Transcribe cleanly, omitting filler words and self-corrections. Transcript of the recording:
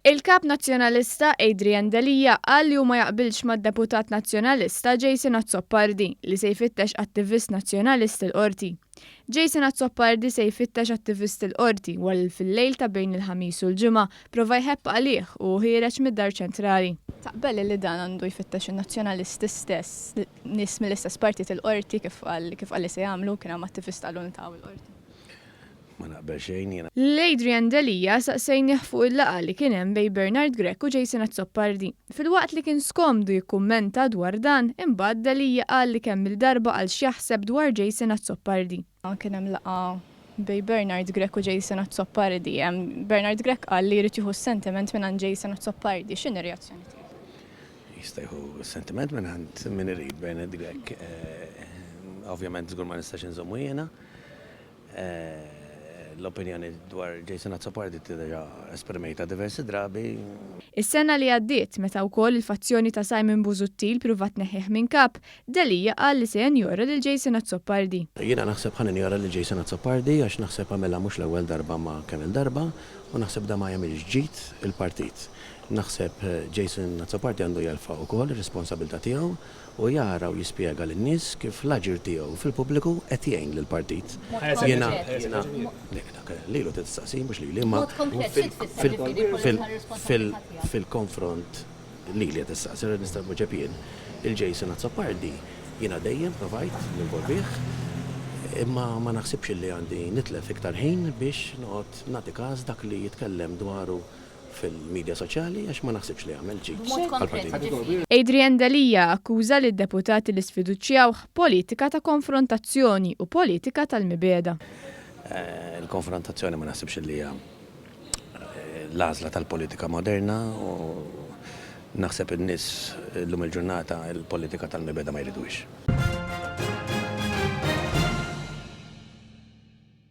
Il-kap nazzjonalista Adrian Delija qal li hu ma jaqbilx mad-deputat nazzjonalista Jason Azzopardi li se jfittex attivist nazzjonalist il-qorti. Jason Azzopardi se jfittex attivist il-qorti wara fil-lejl ta' bejn il-ħamis u l-ġimgħa prova jħebb għalih u ħireġ mid-dar ċentrali. Taqbel li dan għandu jfittex in-nazzjonalisti stess, nies mill-istess partit il-qorti kif qal li se jagħmlu kien hemm attivist għal-unità il-qorti. Ma naqbel xejn jiena. L-Adrian Delija saqsejnieh fuq il-laqgħa li kien hemm bejn Bernard Grech u Jason Azzopardi. Filwaqt li kien skomdu jikkummenta dwar dan, imbagħad Delija qal li kemm il-darba qal x'jaħseb dwar Jason Azzopardi. Kien hemm laqgħa bejn Bernard Grech u Jason Azzopardi. Bernard Grech qal li jrid jieħu sentiment minn Jason Azzopardi. X'inhi reazzjoni tiegħek? Jista' jieħu sentiment minn irid Bernard Grech. Ovvjament żgur ma nistax inżommu jiena. L-opinjoni dwar Jason Azzopardi diġà esprimejta diversi drabi. Is-sena li għaddiet meta wkoll il-fazzjoni ta' Simon Busuttil pruvat tneħħih minn kap, Delija qal li se jenjora lil Jason Azzopardi. Jiena naħseb ħan injora lil Jason Azzopardi għax naħseb għamilha mhux l-ewwel darba ma kemm il-darba u naħseb da ma jagħmilx ġid il-partit. Naħseb Jason Azzopardi għandu jelfa' wkoll ir-responsabilità tiegħu u jara u jispjega lin-nies kif l-aġir tiegħu fil-pubbliku qed jgħin lill-partit. Jiena lilu tistaqsi mhux lili ma fil-konfront lili qed tistaqsi nista' ġebien il-Jason Azzopardi jiena dejjem provajt ninvolvih imma ma naħsibx li għandi nitlef iktar ħin biex noqgħod nagħti każ dak li jitkellem dwaru fil-medja soċjali għax ma naħsibx li għamel ġid. Adrian Delija akkuża li d-deputati li sfiduċjawh politika ta' konfrontazzjoni u politika tal-mibeda. Il-konfrontazzjoni ma naħsibx li hija l-għażla tal-politika moderna u naħseb in-nies llum il-ġurnata il-politika tal-mibeda ma jridux.